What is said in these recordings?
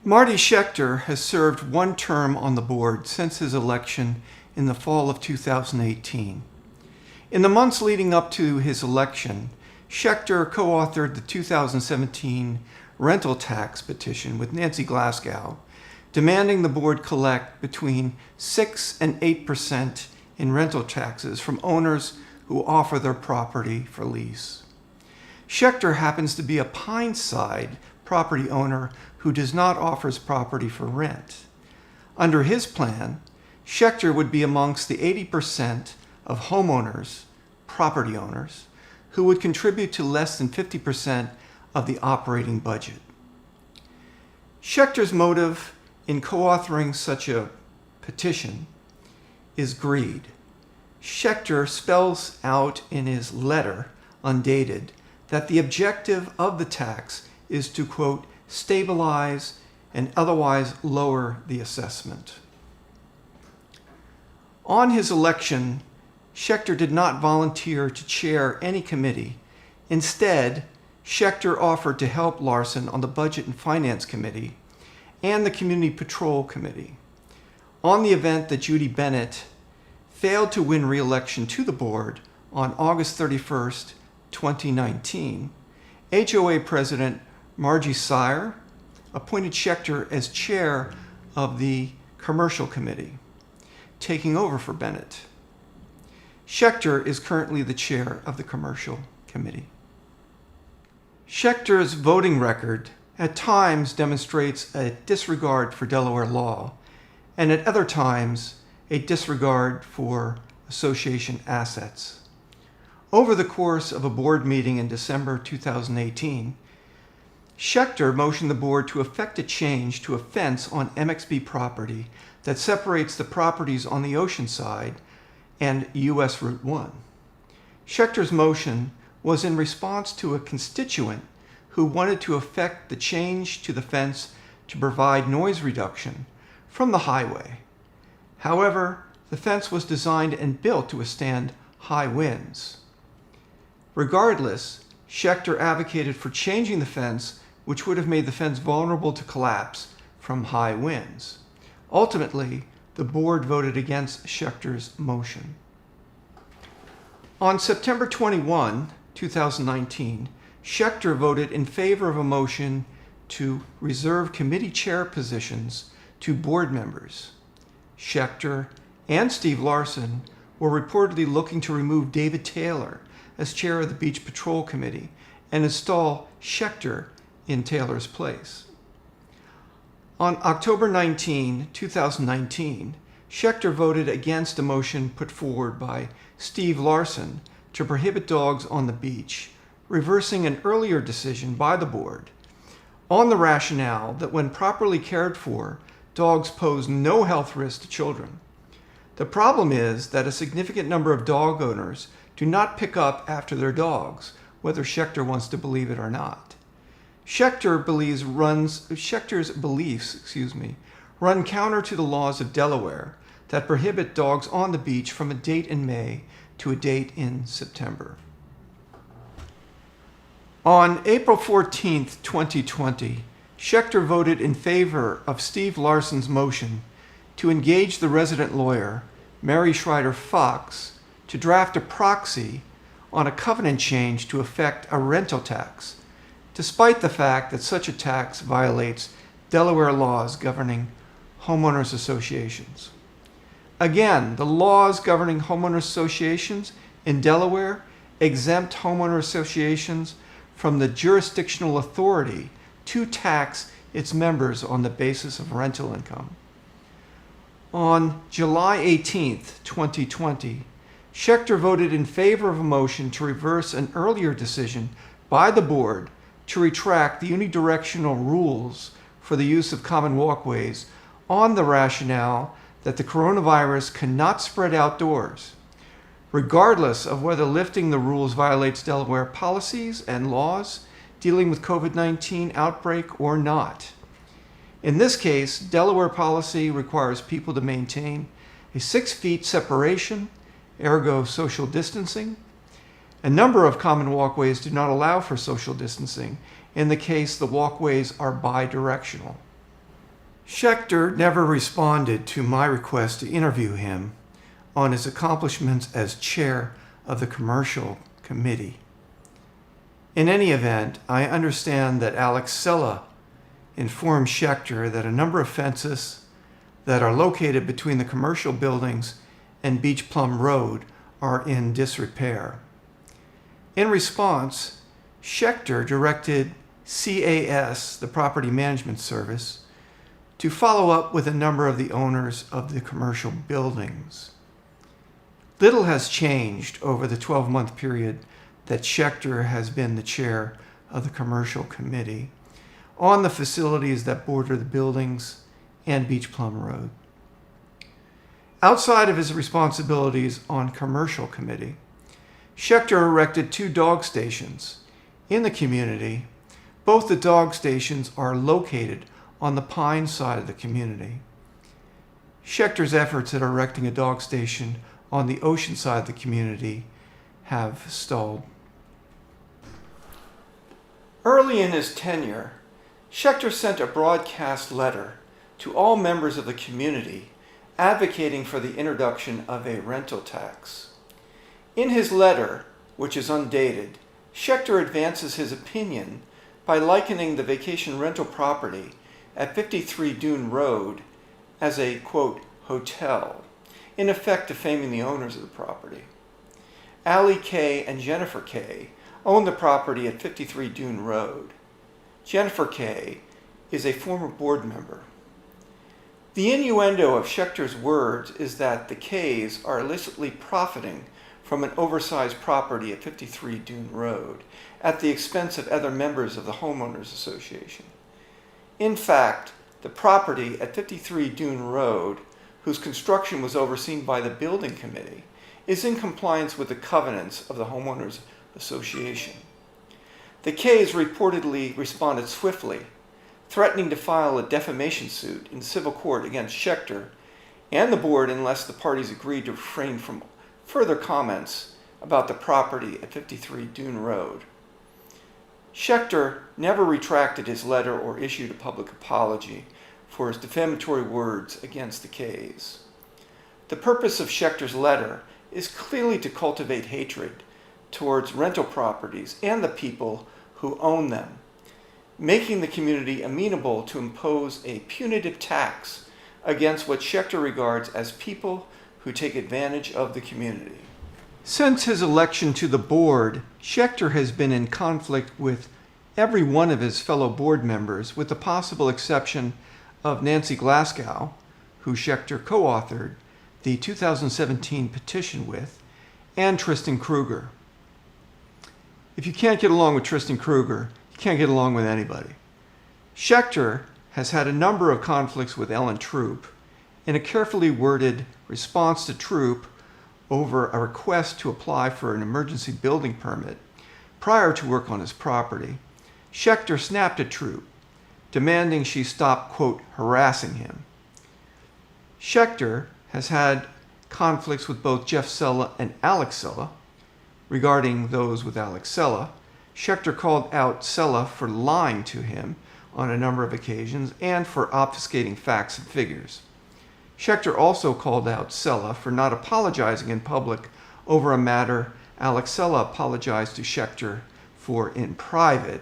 Marty Shecter has served one term on the board since his election in the fall of 2018. In the months leading up to his election, Shecter co-authored the 2017 rental tax petition with Nancy Glascow, demanding the board collect between 6 and 8% in rental taxes from owners who offer their property for lease. Shecter happens to be a Pineside property owner who does not offer his property for rent. Under his plan, Shecter would be amongst the 80% of homeowners, property owners, who would contribute to less than 50% of the operating budget. Shecter's motive in co-authoring such a petition is greed. Shecter spells out in his letter, undated, that the objective of the tax is to, quote, stabilize and otherwise lower the assessment. On his election, Shecter did not volunteer to chair any committee. Instead, Shecter offered to help Larsen on the Budget and Finance Committee and the Community Patrol Committee. On the event that Judy Bennett failed to win re-election to the board on August 31st, 2019, HOA President Marty Shecter appointed Shecter as chair of the Commercial Committee, taking over for Bennett. Shecter is currently the chair of the Commercial Committee. Shecter's voting record at times demonstrates a disregard for Delaware law, and at other times a disregard for association assets. Over the course of a board meeting in December 2018, Shecter motioned the board to effect a change to a fence on MXB property that separates the properties on the ocean side and US Route 1. Shecter's motion was in response to a constituent who wanted to effect the change to the fence to provide noise reduction from the highway. However, the fence was designed and built to withstand high winds. Regardless, Shecter advocated for changing the fence, which would have made the fence vulnerable to collapse from high winds. Ultimately, the board voted against Shecter's motion. On September 21, 2019, Shecter voted in favor of a motion to reserve committee chair positions to board members. Shecter and Steve Larsen were reportedly looking to remove David Taylor as chair of the Beach Patrol Committee and install Shecter in Taylor's place. On October 19, 2019, Shecter voted against a motion put forward by Steve Larsen to prohibit dogs on the beach, reversing an earlier decision by the board on the rationale that when properly cared for, dogs pose no health risk to children. The problem is that a significant number of dog owners do not pick up after their dogs, whether Shecter wants to believe it or not. Shecter's beliefs run counter to the laws of Delaware that prohibit dogs on the beach from a date in May to a date in September. On April 14, 2020, Shecter voted in favor of Steve Larsen's motion to engage the resident lawyer, Mary Schreider Fox, to draft a proxy on a covenant change to effect a rental tax, despite the fact that such a tax violates Delaware laws governing homeowners associations. Again, the laws governing homeowners associations in Delaware exempt homeowner associations from the jurisdictional authority to tax its members on the basis of rental income. On July 18, 2020, Shecter voted in favor of a motion to reverse an earlier decision by the board to retract the unidirectional rules for the use of common walkways on the rationale that the coronavirus cannot spread outdoors, regardless of whether lifting the rules violates Delaware policies and laws dealing with COVID-19 outbreak or not. In this case, Delaware policy requires people to maintain a 6 feet separation, ergo social distancing. A number of common walkways do not allow for social distancing in the case the walkways are bidirectional. Shecter never responded to my request to interview him on his accomplishments as chair of the commercial committee. In any event, I understand that Alex Sella informed Shecter that a number of fences that are located between the commercial buildings and Beach Plum Road are in disrepair. In response, Shecter directed CAS, the Property Management Service, to follow up with a number of the owners of the commercial buildings. Little has changed over the 12-month period that Shecter has been the chair of the commercial committee on the facilities that border the buildings and Beach Plum Road. Outside of his responsibilities on commercial committee, Shecter erected 2 dog stations in the community. Both the dog stations are located on the Pine side of the community. Schecter's efforts at erecting a dog station on the ocean side of the community have stalled. Early in his tenure, Shecter sent a broadcast letter to all members of the community advocating for the introduction of a rental tax. In his letter, which is undated, Shecter advances his opinion by likening the vacation rental property at 53 Dune Road as a, quote, hotel, in effect defaming the owners of the property. Allie K. and Jennifer K. own the property at 53 Dune Road. Jennifer K. is a former board member. The innuendo of Schecter's words is that the K's are illicitly profiting from an oversized property at 53 Dune Road at the expense of other members of the Homeowners Association. In fact, the property at 53 Dune Road, whose construction was overseen by the building committee, is in compliance with the covenants of the Homeowners Association. The K's reportedly responded swiftly, threatening to file a defamation suit in civil court against Shecter and the board unless the parties agreed to refrain from further comments about the property at 53 Dune Road. Shecter never retracted his letter or issued a public apology for his defamatory words against the K's. The purpose of Schecter's letter is clearly to cultivate hatred towards rental properties and the people who own them, making the community amenable to impose a punitive tax against what Shecter regards as people who take advantage of the community. Since his election to the board, Shecter has been in conflict with every one of his fellow board members, with the possible exception of Nancy Glascow, who Shecter co-authored the 2017 petition with, and Tristan Kruger. If you can't get along with Tristan Kruger, you can't get along with anybody. Shecter has had a number of conflicts with Ellen Throop. In a carefully worded response to Throop over a request to apply for an emergency building permit prior to work on his property, Shecter snapped at Throop, demanding she stop, quote, harassing him. Shecter has had conflicts with both Jeff Sella and Alex Sella. Regarding those with Alex Sella, Shecter called out Sella for lying to him on a number of occasions and for obfuscating facts and figures. Shecter also called out Sella for not apologizing in public over a matter Alex Sella apologized to Shecter for in private.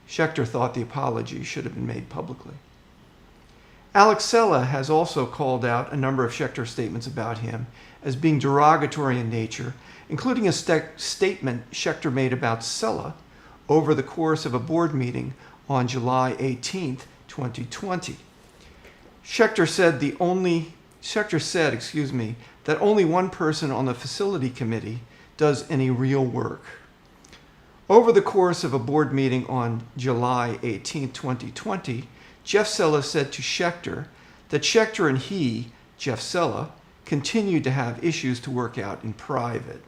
Shecter thought the apology should have been made publicly. Alex Sella has also called out a number of Shecter statements about him as being derogatory in nature, including a statement Shecter made about Sella over the course of a board meeting on July 18, 2020. Shecter said that only one person on the facility committee does any real work. Over the course of a board meeting on July 18, 2020, Jeff Sella said to Shecter that Shecter and he, Jeff Sella, continued to have issues to work out in private.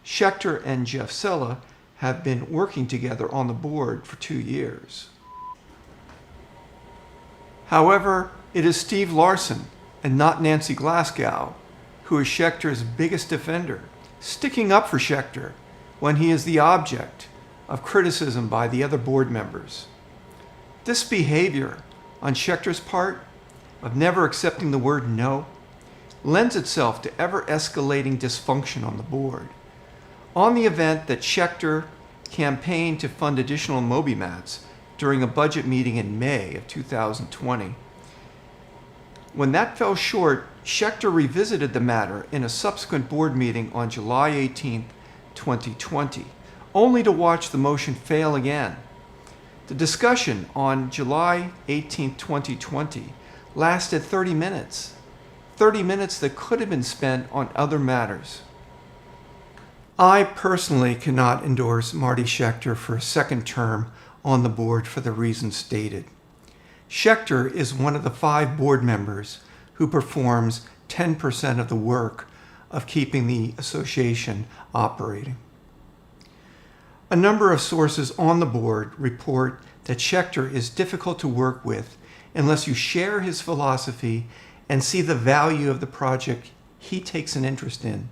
Shecter and Jeff Sella have been working together on the board for 2 years. However, it is Steve Larsen and not Nancy Glasgow who is Schecter's biggest defender, sticking up for Shecter when he is the object of criticism by the other board members. This behavior on Shecter's part, of never accepting the word no, lends itself to ever-escalating dysfunction on the board. On the event that Shecter campaigned to fund additional Moby mats during a budget meeting in May of 2020, when that fell short, Shecter revisited the matter in a subsequent board meeting on July 18, 2020, only to watch the motion fail again. The discussion on July 18, 2020 lasted 30 minutes. 30 minutes that could have been spent on other matters. I personally cannot endorse Marty Shecter for a second term on the board for the reasons stated. Shecter is one of the 5 board members who performs 10% of the work of keeping the association operating. A number of sources on the board report that Shecter is difficult to work with unless you share his philosophy and see the value of the project he takes an interest in.